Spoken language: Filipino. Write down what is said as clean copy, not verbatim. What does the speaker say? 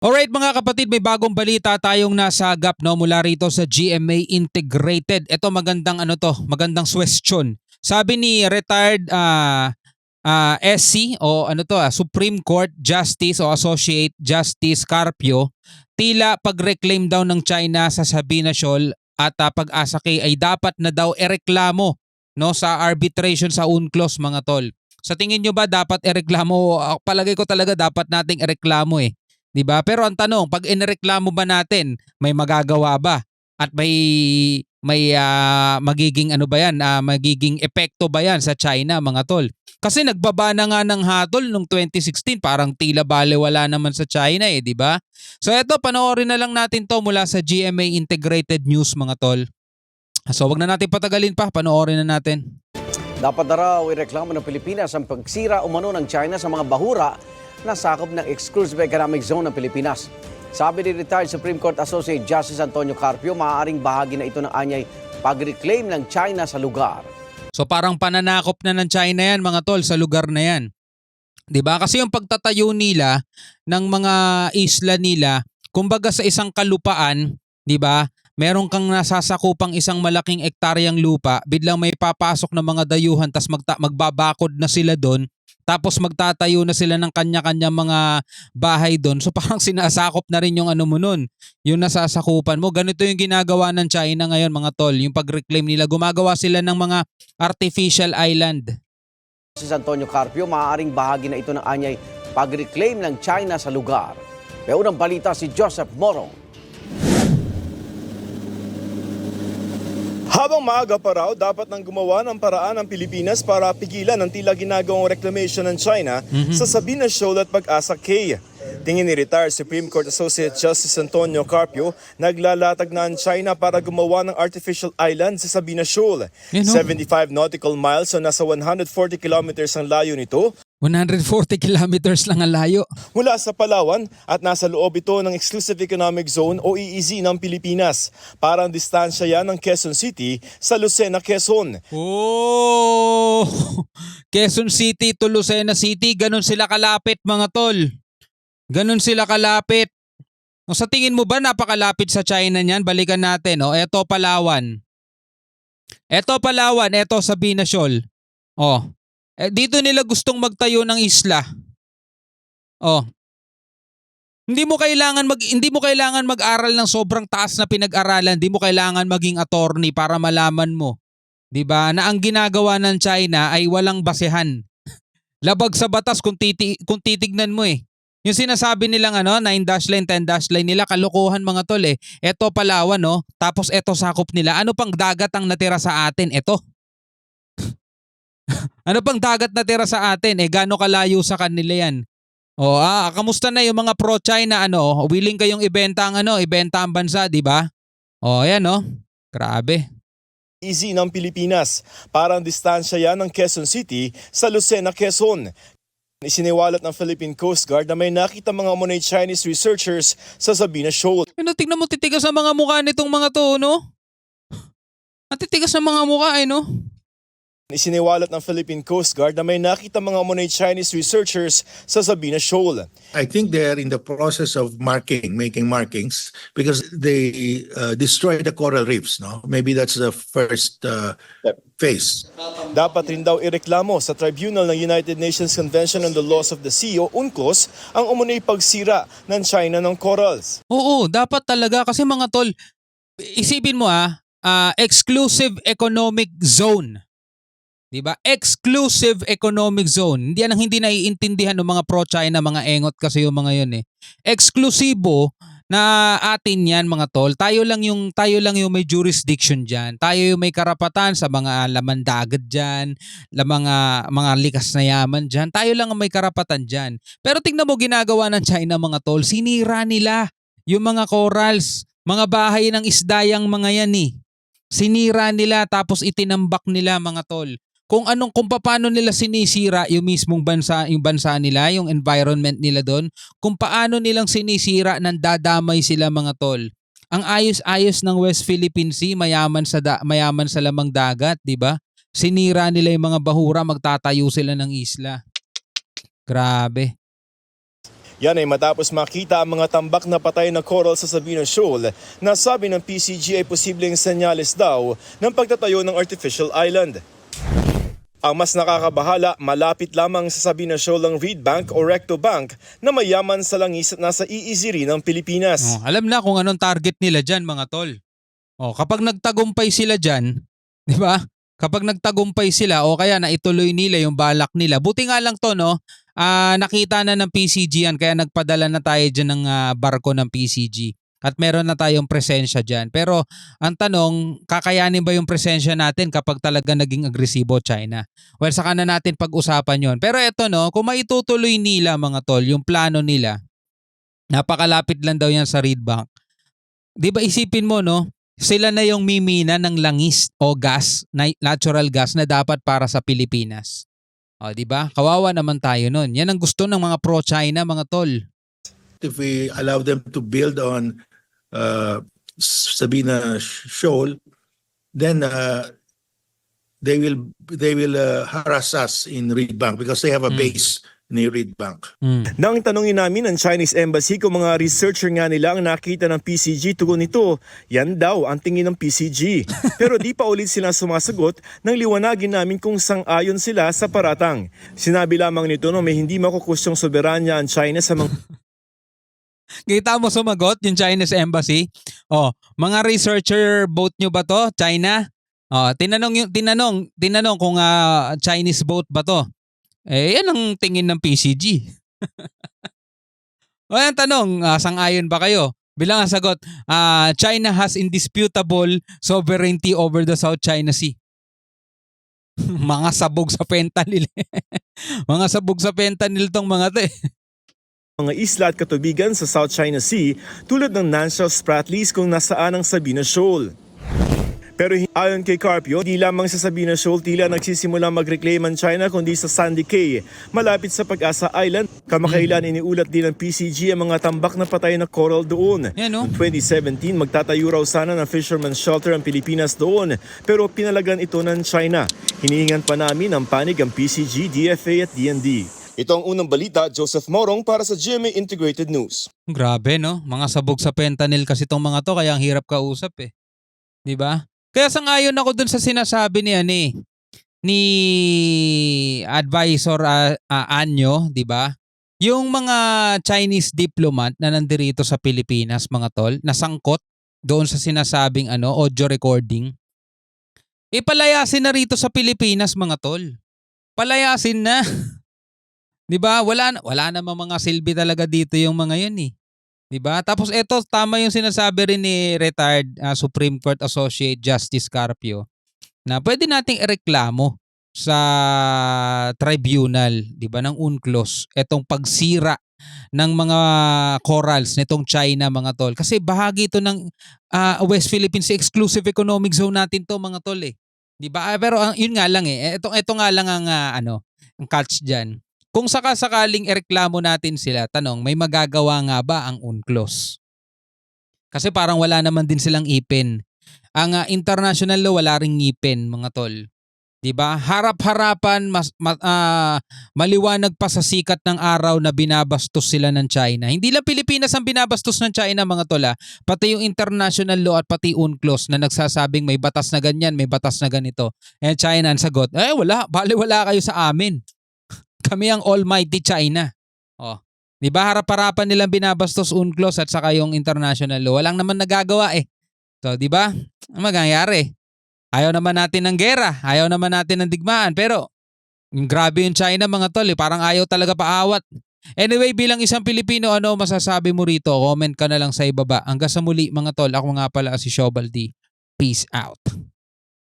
Alright mga kapatid, may bagong balita tayong nasagap no mula rito sa GMA Integrated. Ito magandang question. Sabi ni retired SC o Supreme Court Justice o Associate Justice Carpio, tila pag-reclaim daw ng China sa Sabina Shoal at Pag-asa K ay dapat na daw ereklamo no sa arbitration sa UNCLOS mga tol. Sa tingin nyo ba dapat ereklamo? Palagay ko talaga dapat nating ereklamo 'di ba? Pero ang tanong, pag inireklamo ba natin, may magagawa ba? At magiging magiging epekto ba 'yan sa China, mga tol? Kasi nagbaba na nga ng hatol nung 2016, parang tila balewala naman sa China 'di ba? So eto, panoorin na lang natin 'to mula sa GMA Integrated News, mga tol. So wag na natin patagalin pa, panoorin na natin. Dapat na raw ireklamo ng Pilipinas ang pagsira umano ng China sa mga bahura na sakop ng Exclusive Economic Zone ng Pilipinas. Sabi ni retired Supreme Court Associate Justice Antonio Carpio, maaaring bahagi na ito ng anyay pag-reclaim ng China sa lugar. So parang pananakop na ng China yan, mga tol, sa lugar na yan. 'Di ba? Kasi yung pagtatayo nila ng mga isla nila, kumbaga sa isang kalupaan, 'di ba? Meron kang nasasakupang isang malaking ektaryang lupa, biglang may papasok na mga dayuhan, tas magbabakod na sila doon. Tapos magtatayo na sila ng kanya-kanya mga bahay doon. So parang sinasakop na rin yung ano mo nun, yung nasasakupan mo. Ganito yung ginagawa ng China ngayon, mga tol. Yung pag-reclaim nila, gumagawa sila ng mga artificial island. Si Antonio Carpio, maaaring bahagi na ito ng anyay pag-reclaim ng China sa lugar. May unang balita si Joseph Morong. Habang maaga pa raw, dapat nang gumawa ng paraan ng Pilipinas para pigilan ang tila ginagawang reclamation ng China sa Sabina Shoal at Pag-asa K. Tingin ni retired Supreme Court Associate Justice Antonio Carpio, naglalatag na ang China para gumawa ng artificial island sa Sabina Shoal. 75 nautical miles o nasa 140 kilometers ang layo nito. 140 kilometers lang ang layo. Mula sa Palawan at nasa loob ito ng Exclusive Economic Zone o EEZ ng Pilipinas. Parang distansya yan ng Quezon City sa Lucena, Quezon. Oh! Quezon City to Lucena City, ganun sila kalapit, mga tol. Ganun sila kalapit. O, sa tingin mo ba napakalapit sa China niyan? Balikan natin. Eto Palawan. Eto Palawan, eto Sabina Shoal. Dito nila gustong magtayo ng isla. Hindi mo kailangan mag-aral ng sobrang taas na pinag-aralan. Hindi mo kailangan maging attorney para malaman mo, 'di ba, na ang ginagawa ng China ay walang basehan. Labag sa batas kung titignan mo Yung sinasabi nilang 9-dash line, 10-dash line nila, kalokohan, mga tol Eto Palawan tapos eto sakop nila. Ano pang dagat ang natira sa atin? Eto. Ano pang dagat natira sa atin? Gaano kalayo sa kanila yan? Kamusta na yung mga pro-China, willing kayong ibenta ang bansa, di ba? Ayan grabe. EEZ ng Pilipinas. Parang distansya yan ng Quezon City sa Lucena, Quezon. Isiniwalat ng Philippine Coast Guard na may nakita mga umunay Chinese researchers sa Sabina Shoal. Tingnan mo, titigas ang mga mukha nitong mga to, Ang titigas ng mga mukha, Isiniwalat ng Philippine Coast Guard na may nakita mga umunay Chinese researchers sa Sabina Shoal. I think they're in the process of making markings because they destroy the coral reefs. No, maybe that's the first phase. Dapat rin daw ireklamo sa Tribunal ng United Nations Convention on the Laws of the Sea o UNCLOS ang umunay pagsira ng China ng corals. Oo, dapat talaga kasi, mga tol, isipin mo exclusive economic zone. 'Di ba? Exclusive economic zone. Hindi naiintindihan ng mga pro-China, mga engot kasi yung mga 'yon Eksklusibo na atin 'yan, mga tol. Tayo lang yung may jurisdiction diyan. Tayo yung may karapatan sa mga laman dagat diyan, mga likas na yaman diyan. Tayo lang ang may karapatan diyan. Pero tingnan mo ginagawa ng China, mga tol. Sinira nila yung mga corals, mga bahay ng isdayang mga 'yan Sinira nila tapos itinambak nila, mga tol. Kung paano nila sinisira yung mismong bansa, yung bansa nila, yung environment nila doon, kung paano nilang sinisira nang dadamay sila, mga tol. Ang ayos-ayos ng West Philippine Sea, mayaman sa lamang dagat, 'di ba? Sinira nila yung mga bahura, magtatayo sila ng isla. Grabe. Yan ay matapos makita ang mga tambak na patay na coral sa Sabina Shoal na sabi ng PCG ay posibleng senyales daw ng pagtatayo ng artificial island. Ang mas nakakabahala, malapit lamang sa Sabina Shoal ang Reed Bank o Recto Bank na mayaman sa langis at nasa EEZ rin ng Pilipinas. Alam na kung anong target nila dyan, mga tol. Kapag nagtagumpay sila dyan, di ba? Kapag nagtagumpay sila o kaya naituloy nila yung balak nila. Buti nga lang to, no? Nakita na ng PCG yan kaya nagpadala na tayo dyan ng barko ng PCG. At meron na tayong presensya dyan. Pero ang tanong, kakayanin ba yung presensya natin kapag talaga naging agresibo China? Well, saka na natin pag-usapan yon. Pero eto, no, kung maitutuloy nila, mga tol, yung plano nila, napakalapit lang daw yan sa Reed Bank. Di ba isipin mo, no? Sila na yung mimina ng langis o gas, natural gas na dapat para sa Pilipinas. Di ba? Kawawa naman tayo nun. Yan ang gusto ng mga pro-China, mga tol. If we allow them to build on Sabina Shoal, then they will harass us in Reed Bank because they have a base in Reed Bank. Nang tanongin namin ang Chinese Embassy kung mga researcher nga nila ang nakita ng PCG, tugon nito, yan daw ang tingin ng PCG. Pero di pa ulit sila sumasagot nang liwanagin namin kung sang-ayon sila sa paratang. Sinabi lamang nito na may hindi makukusyong soberanya ang China sa mga Kita mo sumagot yung Chinese Embassy. Mga researcher boat nyo ba to? China? Tinanong kung Chinese boat ba to? Yan ang tingin ng PCG. Yan tanong, sang-ayon ba kayo? Bilang ang sagot, China has indisputable sovereignty over the South China Sea. Mga sabog sa fentanyl. Mga sabog sa fentanyl tong mga to mga isla at katubigan sa South China Sea tulad ng Nansha Spratlys kung nasaan ang Sabina Shoal. Pero ayon kay Carpio, di lamang sa Sabina Shoal tila nagsisimula mag-reclaim ang China kundi sa Sandy Cay, malapit sa Pag-asa Island. Kamakailan iniulat din ng PCG ang mga tambak na patay na coral doon. Yan, no? Noong 2017, magtatayo raw sana ng fisherman's shelter ang Pilipinas doon, pero pinalagan ito ng China. Hinihingan pa namin ang panig ang PCG, DFA at DND. Ito ang unang balita, Joseph Morong para sa GMA Integrated News. Grabe, no? Mga sabog sa fentanyl kasi tong mga to kaya ang hirap kausap eh. 'Di ba? Kaya sang-ayon ako dun sa sinasabi ni advisor Anyo, 'di ba? Yung mga Chinese diplomat na nandirito sa Pilipinas, mga tol, nasangkot doon sa sinasabing audio recording. Palayasin na rito sa Pilipinas, mga tol. Palayasin na. 'Di ba? Wala namang mga silbi talaga dito yung mga 'yan eh. 'Di ba? Tapos eto, tama yung sinasabi rin ni retired Supreme Court Associate Justice Carpio na pwede nating ireklamo sa tribunal, 'di ba, ng UNCLOS etong pagsira ng mga corals nitong China, mga tol. Kasi bahagi ito ng West Philippine Sea Exclusive Economic Zone natin to, mga tol eh. 'Di ba? Pero yun nga lang eh. Ito nga lang ang ang catch diyan. Kung sakasakaling ireklamo natin sila, tanong, may magagawa nga ba ang UNCLOS? Kasi parang wala naman din silang ipin. Ang international law wala ring ngipin, mga tol. 'Di ba? Harap-harapan, maliwanag pa sa sikat ng araw na binabastos sila ng China. Hindi lang Pilipinas ang binabastos ng China, mga tol, pati yung international law at pati UNCLOS na nagsasabing may batas na ganyan, may batas na ganito. China ang sagot, wala, baliwala kayo sa amin. Kami ang almighty China. 'Di ba, harap-harapan nilang binabastos UNCLOS at saka yung international law. Walang naman nagagawa eh. So, 'di ba? Ang mangyayari? Ayaw naman natin ng gera, ayaw naman natin ng digmaan, pero grabe yung China, mga tol, parang ayaw talaga paawat. Anyway, bilang isang Pilipino, ano masasabi mo rito? Comment ka na lang sa ibaba. Hanggang sa muli, mga tol. Ako nga pala si Shobaldi. Peace out.